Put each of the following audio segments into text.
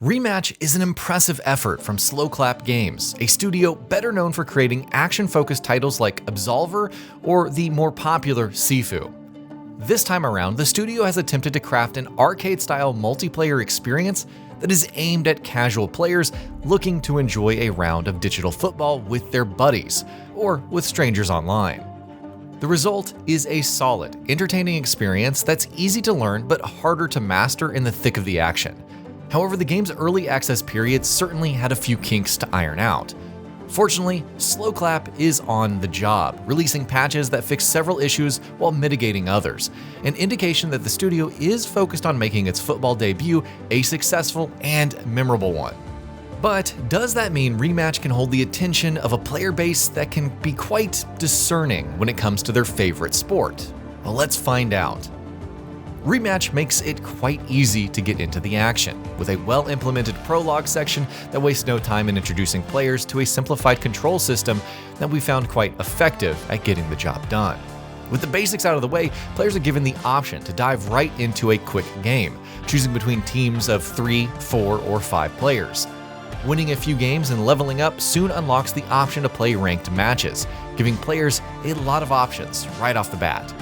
Rematch is an impressive effort from Sloclap Games, a studio better known for creating action-focused titles like Absolver or the more popular Sifu. This time around, the studio has attempted to craft an arcade-style multiplayer experience that is aimed at casual players looking to enjoy a round of digital football with their buddies, or with strangers online. The result is a solid, entertaining experience that's easy to learn but harder to master in the thick of the action. However, the game's early access period certainly had a few kinks to iron out. Fortunately, Sloclap is on the job, releasing patches that fix several issues while mitigating others, an indication that the studio is focused on making its football debut a successful and memorable one. But does that mean Rematch can hold the attention of a player base that can be quite discerning when it comes to their favorite sport? Well, let's find out. Rematch makes it quite easy to get into the action, with a well-implemented prologue section that wastes no time in introducing players to a simplified control system that we found quite effective at getting the job done. With the basics out of the way, players are given the option to dive right into a quick game, choosing between teams of 3, 4, or 5 players. Winning a few games and leveling up soon unlocks the option to play ranked matches, giving players a lot of options right off the bat.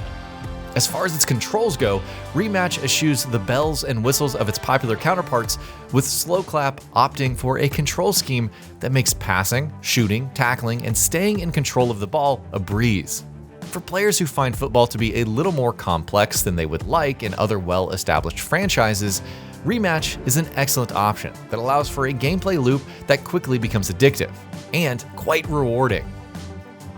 As far as its controls go, Rematch eschews the bells and whistles of its popular counterparts, with Sloclap opting for a control scheme that makes passing, shooting, tackling, and staying in control of the ball a breeze. For players who find football to be a little more complex than they would like in other well-established franchises, Rematch is an excellent option that allows for a gameplay loop that quickly becomes addictive and quite rewarding.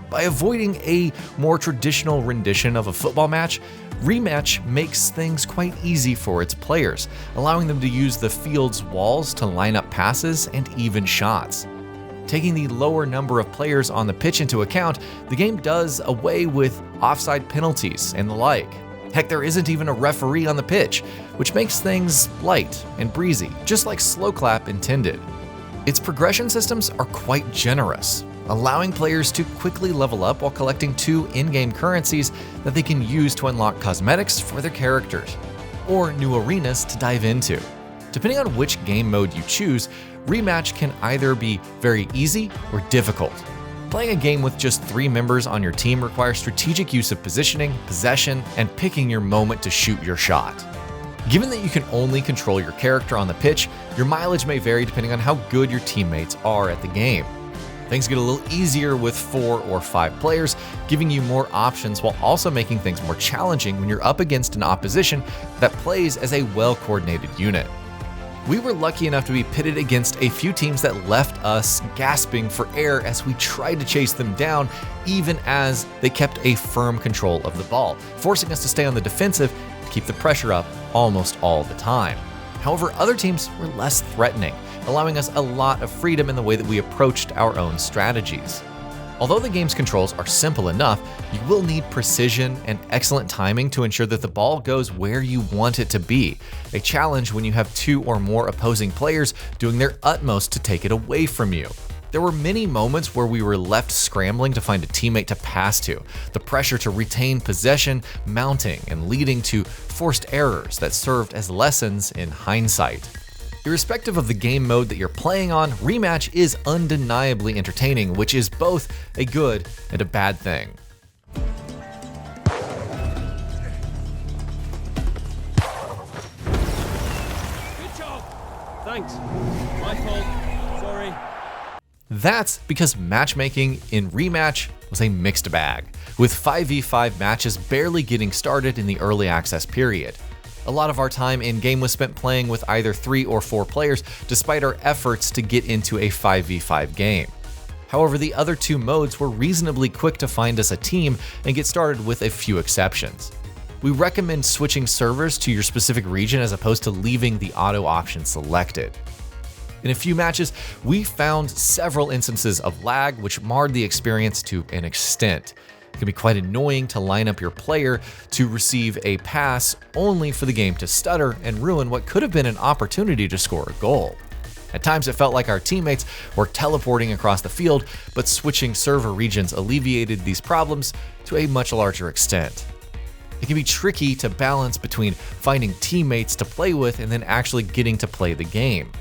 By avoiding a more traditional rendition of a football match, Rematch makes things quite easy for its players, allowing them to use the field's walls to line up passes and even shots. Taking the lower number of players on the pitch into account, the game does away with offside penalties and the like. Heck, there isn't even a referee on the pitch, which makes things light and breezy, just like Sloclap intended. Its progression systems are quite generous, allowing players to quickly level up while collecting 2 in-game currencies that they can use to unlock cosmetics for their characters, or new arenas to dive into. Depending on which game mode you choose, Rematch can either be very easy or difficult. Playing a game with just 3 members on your team requires strategic use of positioning, possession, and picking your moment to shoot your shot. Given that you can only control your character on the pitch, your mileage may vary depending on how good your teammates are at the game. Things get a little easier with 4 or 5 players, giving you more options while also making things more challenging when you're up against an opposition that plays as a well-coordinated unit. We were lucky enough to be pitted against a few teams that left us gasping for air as we tried to chase them down, even as they kept a firm control of the ball, forcing us to stay on the defensive to keep the pressure up almost all the time. However, other teams were less threatening, allowing us a lot of freedom in the way that we approached our own strategies. Although the game's controls are simple enough, you will need precision and excellent timing to ensure that the ball goes where you want it to be, a challenge when you have 2 or more opposing players doing their utmost to take it away from you. There were many moments where we were left scrambling to find a teammate to pass to, the pressure to retain possession mounting and leading to forced errors that served as lessons in hindsight. Irrespective of the game mode that you're playing on, Rematch is undeniably entertaining, which is both a good and a bad thing. Good job! Thanks. My fault. Sorry. That's because matchmaking in Rematch was a mixed bag, with 5v5 matches barely getting started in the early access period. A lot of our time in-game was spent playing with either 3 or 4 players, despite our efforts to get into a 5v5 game. However, the other 2 modes were reasonably quick to find us a team and get started with a few exceptions. We recommend switching servers to your specific region as opposed to leaving the auto option selected. In a few matches, we found several instances of lag which marred the experience to an extent. It can be quite annoying to line up your player to receive a pass only for the game to stutter and ruin what could have been an opportunity to score a goal. At times it felt like our teammates were teleporting across the field, but switching server regions alleviated these problems to a much larger extent. It can be tricky to balance between finding teammates to play with and then actually getting to play the game.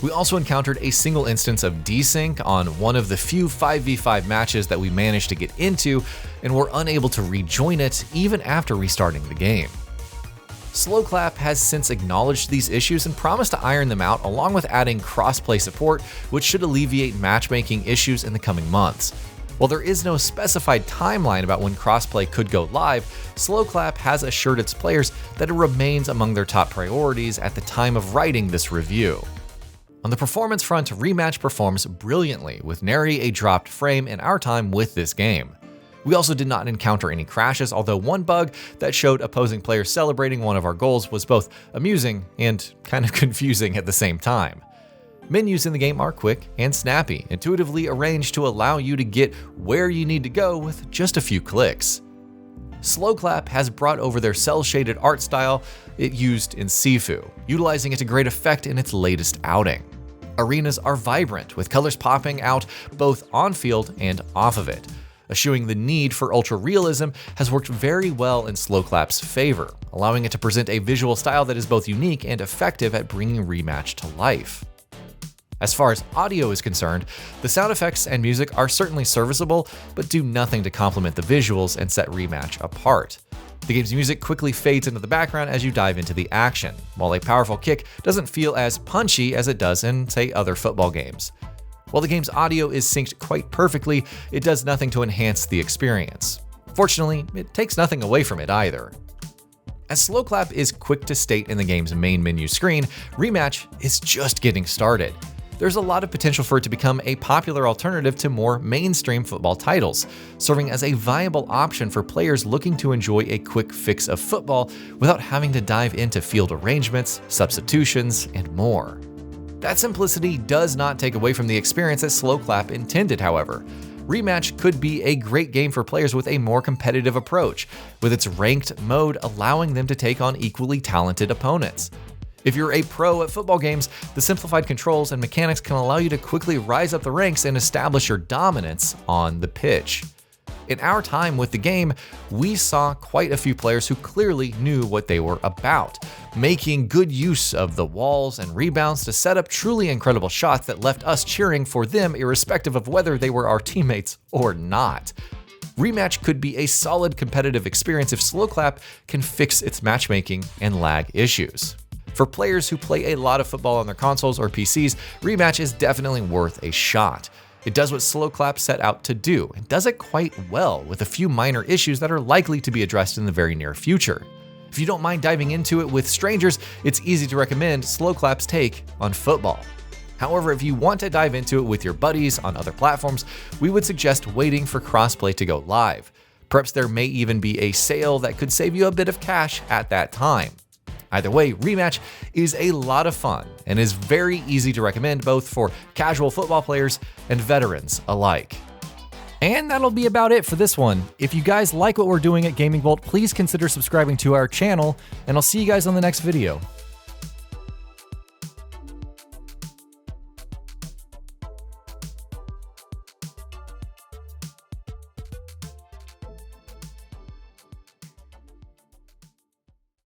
We also encountered a single instance of desync on one of the few 5v5 matches that we managed to get into, and were unable to rejoin it even after restarting the game. Sloclap has since acknowledged these issues and promised to iron them out, along with adding crossplay support, which should alleviate matchmaking issues in the coming months. While there is no specified timeline about when crossplay could go live, Sloclap has assured its players that it remains among their top priorities at the time of writing this review. On the performance front, Rematch performs brilliantly, with nary a dropped frame in our time with this game. We also did not encounter any crashes, although one bug that showed opposing players celebrating one of our goals was both amusing and kind of confusing at the same time. Menus in the game are quick and snappy, intuitively arranged to allow you to get where you need to go with just a few clicks. Sloclap has brought over their cel-shaded art style it used in Sifu, utilizing it to great effect in its latest outing. Arenas are vibrant, with colors popping out both on-field and off of it. Eschewing the need for ultra-realism has worked very well in Sloclap's favor, allowing it to present a visual style that is both unique and effective at bringing Rematch to life. As far as audio is concerned, the sound effects and music are certainly serviceable, but do nothing to complement the visuals and set Rematch apart. The game's music quickly fades into the background as you dive into the action, while a powerful kick doesn't feel as punchy as it does in, say, other football games. While the game's audio is synced quite perfectly, it does nothing to enhance the experience. Fortunately, it takes nothing away from it either. As Sloclap is quick to state in the game's main menu screen, Rematch is just getting started. There's a lot of potential for it to become a popular alternative to more mainstream football titles, serving as a viable option for players looking to enjoy a quick fix of football without having to dive into field arrangements, substitutions, and more. That simplicity does not take away from the experience that Sloclap intended, however. Rematch could be a great game for players with a more competitive approach, with its ranked mode allowing them to take on equally talented opponents. If you're a pro at football games, the simplified controls and mechanics can allow you to quickly rise up the ranks and establish your dominance on the pitch. In our time with the game, we saw quite a few players who clearly knew what they were about, making good use of the walls and rebounds to set up truly incredible shots that left us cheering for them irrespective of whether they were our teammates or not. Rematch could be a solid competitive experience if Sloclap can fix its matchmaking and lag issues. For players who play a lot of football on their consoles or PCs, Rematch is definitely worth a shot. It does what Sloclap set out to do, and does it quite well, with a few minor issues that are likely to be addressed in the very near future. If you don't mind diving into it with strangers, it's easy to recommend Sloclap's take on football. However, if you want to dive into it with your buddies on other platforms, we would suggest waiting for crossplay to go live. Perhaps there may even be a sale that could save you a bit of cash at that time. Either way, Rematch is a lot of fun and is very easy to recommend both for casual football players and veterans alike. And that'll be about it for this one. If you guys like what we're doing at GamingBolt, please consider subscribing to our channel, and I'll see you guys on the next video.